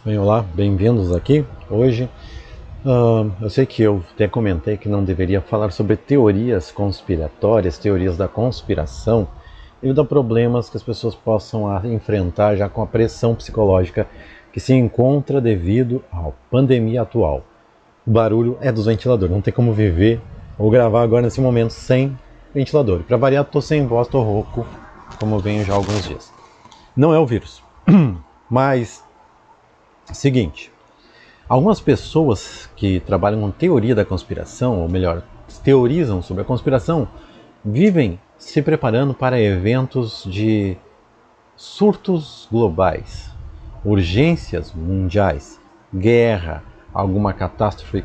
Bem, olá, bem-vindos aqui. Hoje, eu sei que eu até comentei que não deveria falar sobre teorias conspiratórias, teorias da conspiração, devido a problemas que as pessoas possam enfrentar já com a pressão psicológica que se encontra devido à pandemia atual. O barulho é dos ventiladores, não tem como viver ou gravar agora nesse momento sem ventilador. Para variar, estou sem voz, estou rouco, como eu venho já há alguns dias. Não é o vírus, mas seguinte. Algumas pessoas que trabalham com teoria da conspiração, ou melhor, teorizam sobre a conspiração, vivem se preparando para eventos de surtos globais, urgências mundiais, guerra, alguma catástrofe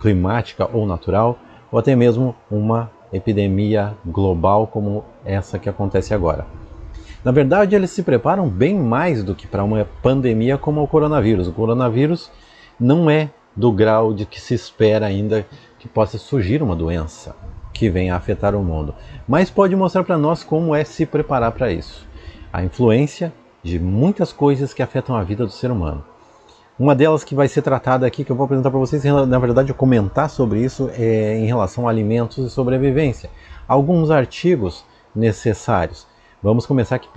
climática ou natural, ou até mesmo uma epidemia global como essa que acontece agora. Na verdade, eles se preparam bem mais do que para uma pandemia como o coronavírus. O coronavírus não é do grau de que se espera ainda que possa surgir uma doença que venha a afetar o mundo, mas pode mostrar para nós como é se preparar para isso. A influência de muitas coisas que afetam a vida do ser humano. Uma delas que vai ser tratada aqui, que eu vou apresentar para vocês, na verdade eu comentar sobre isso, é em relação a alimentos e sobrevivência. Alguns artigos necessários. Vamos começar aqui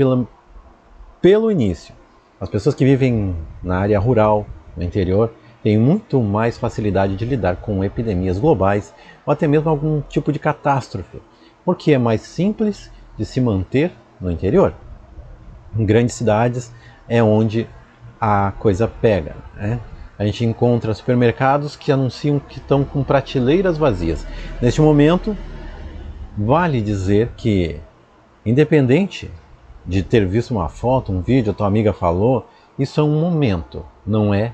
pelo início. As pessoas que vivem na área rural, no interior, têm muito mais facilidade de lidar com epidemias globais ou até mesmo algum tipo de catástrofe, porque é mais simples de se manter no interior. Em grandes cidades é onde a coisa pega, né? A gente encontra supermercados que anunciam que estão com prateleiras vazias. Neste momento, vale dizer que, independente de ter visto uma foto, um vídeo, a tua amiga falou, isso é um momento, não é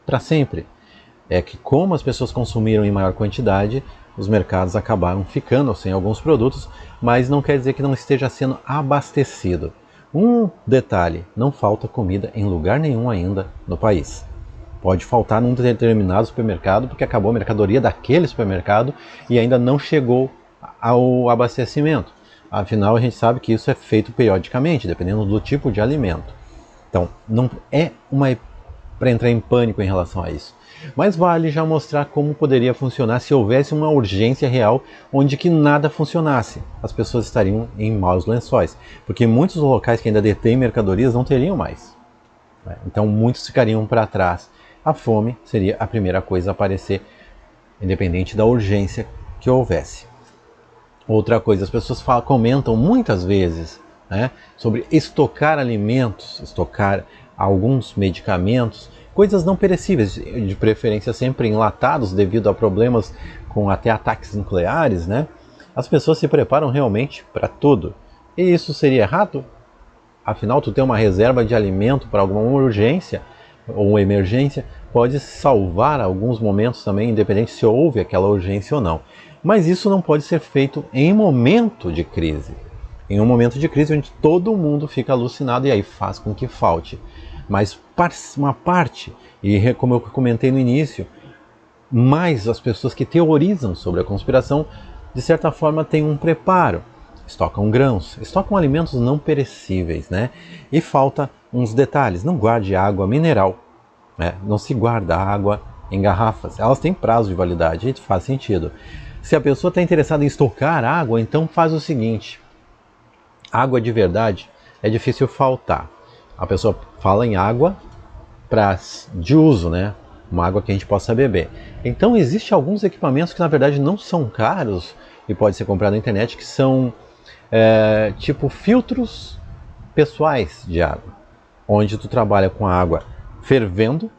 para sempre. É que como as pessoas consumiram em maior quantidade, os mercados acabaram ficando sem alguns produtos, mas não quer dizer que não esteja sendo abastecido. Um detalhe, não falta comida em lugar nenhum ainda no país. Pode faltar num determinado supermercado, porque acabou a mercadoria daquele supermercado e ainda não chegou ao abastecimento. Afinal, a gente sabe que isso é feito periodicamente, dependendo do tipo de alimento. Então, não é para entrar em pânico em relação a isso. Mas vale já mostrar como poderia funcionar se houvesse uma urgência real onde que nada funcionasse. As pessoas estariam em maus lençóis, porque muitos locais que ainda detêm mercadorias não teriam mais. Então muitos ficariam para trás. A fome seria a primeira coisa a aparecer, independente da urgência que houvesse. Outra coisa, as pessoas comentam muitas vezes, né, sobre estocar alimentos, estocar alguns medicamentos, coisas não perecíveis, de preferência sempre enlatados devido a problemas com até ataques nucleares, né? As pessoas se preparam realmente para tudo. E isso seria errado? Afinal, tu ter uma reserva de alimento para alguma urgência ou emergência pode salvar alguns momentos também, independente se houve aquela urgência ou não. Mas isso não pode ser feito em momento de crise. Em um momento de crise onde todo mundo fica alucinado e aí faz com que falte. Mas uma parte, e como eu comentei no início, mais as pessoas que teorizam sobre a conspiração, de certa forma têm um preparo. Estocam grãos, estocam alimentos não perecíveis, né? E falta uns detalhes, não guarde água mineral, né? Não se guarda água em garrafas, elas têm prazo de validade, e faz sentido. Se a pessoa está interessada em estocar água, então faz o seguinte, água de verdade é difícil faltar. A pessoa fala em água de uso, né? Uma água que a gente possa beber. Então existem alguns equipamentos que na verdade não são caros e pode ser comprado na internet, que são tipo filtros pessoais de água, onde tu trabalha com a água fervendo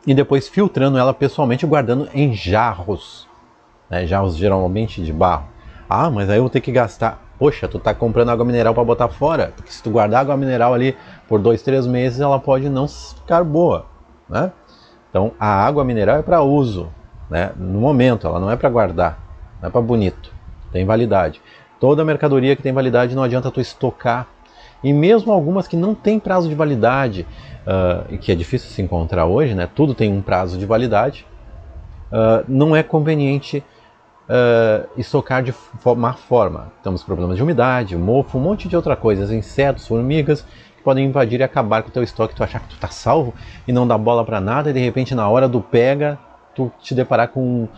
e depois filtrando ela pessoalmente, guardando em jarros, né? Jarros geralmente de barro. Ah, mas aí eu vou ter que gastar. Poxa, tu tá comprando água mineral para botar fora, porque se tu guardar água mineral ali por 2, 3 meses, ela pode não ficar boa, né? Então a água mineral é para uso, né? No momento, ela não é para guardar, não é para bonito, tem validade. Toda mercadoria que tem validade não adianta tu estocar. E mesmo algumas que não têm prazo de validade, e que é difícil se encontrar hoje, né? Tudo tem um prazo de validade, não é conveniente estocar de má forma. Temos problemas de umidade, mofo, um monte de outra coisa, insetos, formigas, que podem invadir e acabar com o teu estoque, tu achar que tu tá salvo e não dá bola para nada, e de repente na hora do pega, tu te deparar com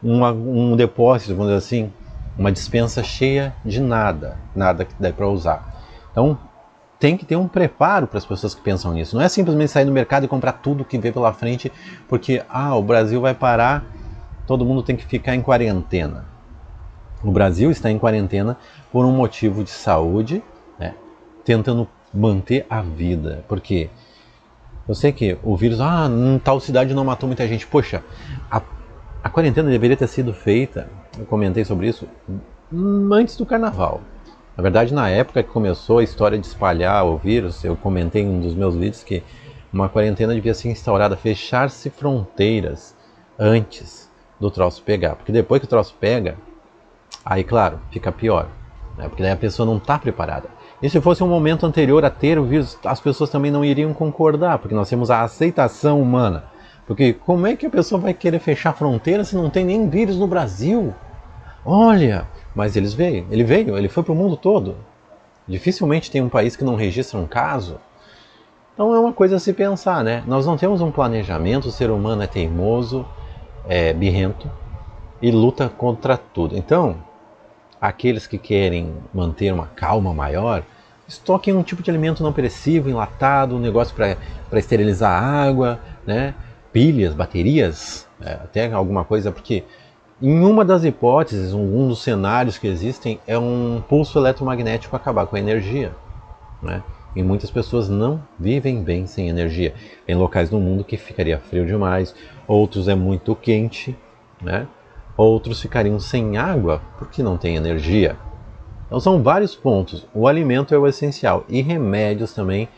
um depósito, vamos dizer assim, uma despensa cheia de nada que dê para usar. Então, tem que ter um preparo para as pessoas que pensam nisso. Não é simplesmente sair no mercado e comprar tudo que vê pela frente, porque o Brasil vai parar, todo mundo tem que ficar em quarentena. O Brasil está em quarentena por um motivo de saúde, né, tentando manter a vida. Porque eu sei que o vírus, em tal cidade não matou muita gente. Poxa, a quarentena deveria ter sido feita, eu comentei sobre isso, antes do carnaval. Na verdade, na época que começou a história de espalhar o vírus, eu comentei em um dos meus vídeos que uma quarentena devia ser instaurada, fechar-se fronteiras antes do troço pegar. Porque depois que o troço pega, aí claro, fica pior, né? Porque daí a pessoa não está preparada. E se fosse um momento anterior a ter o vírus, as pessoas também não iriam concordar, porque nós temos a aceitação humana. Porque como é que a pessoa vai querer fechar a fronteira se não tem nem vírus no Brasil? Olha, mas ele foi para o mundo todo. Dificilmente tem um país que não registra um caso. Então é uma coisa a se pensar, né? Nós não temos um planejamento, o ser humano é teimoso, é birrento e luta contra tudo. Então, aqueles que querem manter uma calma maior, estoquem um tipo de alimento não perecível, enlatado, um negócio para esterilizar a água, né? Pilhas, baterias, até alguma coisa, porque em uma das hipóteses, um dos cenários que existem é um pulso eletromagnético acabar com a energia, né? E muitas pessoas não vivem bem sem energia. Em locais do mundo que ficaria frio demais, outros é muito quente, né? Outros ficariam sem água porque não tem energia. Então são vários pontos. O alimento é o essencial e remédios também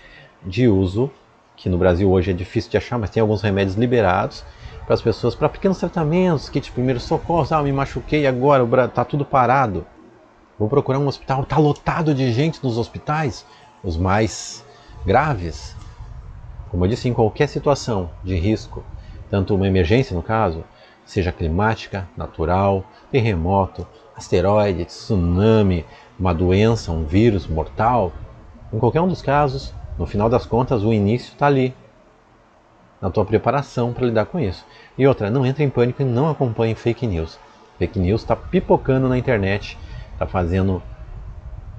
de uso, que no Brasil hoje é difícil de achar, mas tem alguns remédios liberados para as pessoas, para pequenos tratamentos, kit de primeiros socorros. Me machuquei agora, está tudo parado. Vou procurar um hospital, está lotado de gente nos hospitais, os mais graves. Como eu disse, em qualquer situação de risco, tanto uma emergência no caso, seja climática, natural, terremoto, asteroide, tsunami, uma doença, um vírus mortal, em qualquer um dos casos, no final das contas, o início está ali, na tua preparação para lidar com isso. E outra, não entre em pânico e não acompanhe fake news. Fake news está pipocando na internet, está fazendo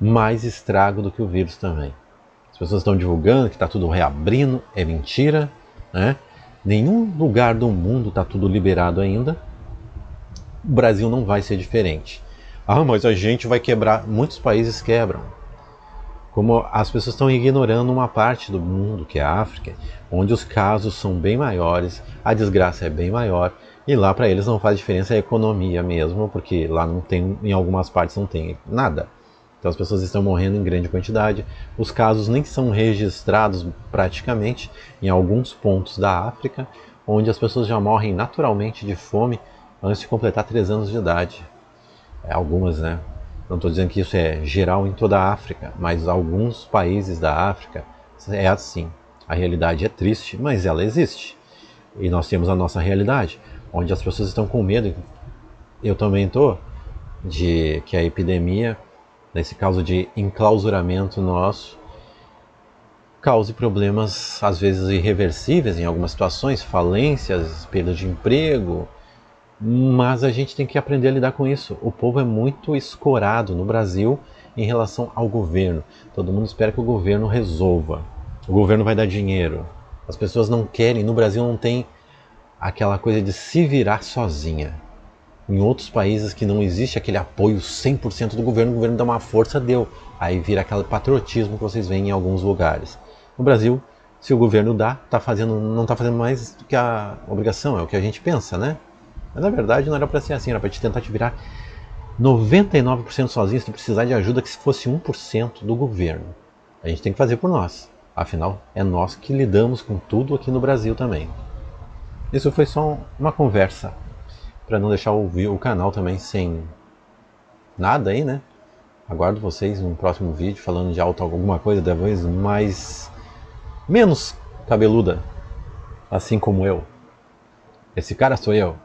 mais estrago do que o vírus também. As pessoas estão divulgando que está tudo reabrindo, é mentira, né? Nenhum lugar do mundo está tudo liberado ainda. O Brasil não vai ser diferente. Mas a gente vai quebrar. Muitos países quebram. Como as pessoas estão ignorando uma parte do mundo, que é a África, onde os casos são bem maiores, a desgraça é bem maior, e lá para eles não faz diferença a economia mesmo, porque lá não tem, em algumas partes não tem nada. Então as pessoas estão morrendo em grande quantidade, os casos nem são registrados praticamente em alguns pontos da África, onde as pessoas já morrem naturalmente de fome antes de completar 3 anos de idade. Algumas, né? Não estou dizendo que isso é geral em toda a África, mas alguns países da África é assim. A realidade é triste, mas ela existe. E nós temos a nossa realidade, onde as pessoas estão com medo. Eu também estou, de que a epidemia, nesse caso de enclausuramento nosso, cause problemas às vezes irreversíveis em algumas situações, falências, perda de emprego. Mas a gente tem que aprender a lidar com isso. O povo é muito escorado no Brasil em relação ao governo. Todo mundo espera que o governo resolva. O governo vai dar dinheiro. As pessoas não querem. No Brasil não tem aquela coisa de se virar sozinha. Em outros países que não existe aquele apoio 100% do governo, o governo dá uma força, deu. Aí vira aquele patriotismo que vocês veem em alguns lugares. No Brasil, se o governo dá, não está fazendo mais do que a obrigação. É o que a gente pensa, né? Mas na verdade não era para ser assim, era para te tentar te virar 99% sozinho, se tu precisar de ajuda que se fosse 1% do governo. A gente tem que fazer por nós. Afinal, é nós que lidamos com tudo aqui no Brasil também. Isso foi só uma conversa, para não deixar o canal também sem nada aí, né? Aguardo vocês no próximo vídeo falando de alguma coisa, talvez menos cabeluda, assim como eu. Esse cara sou eu.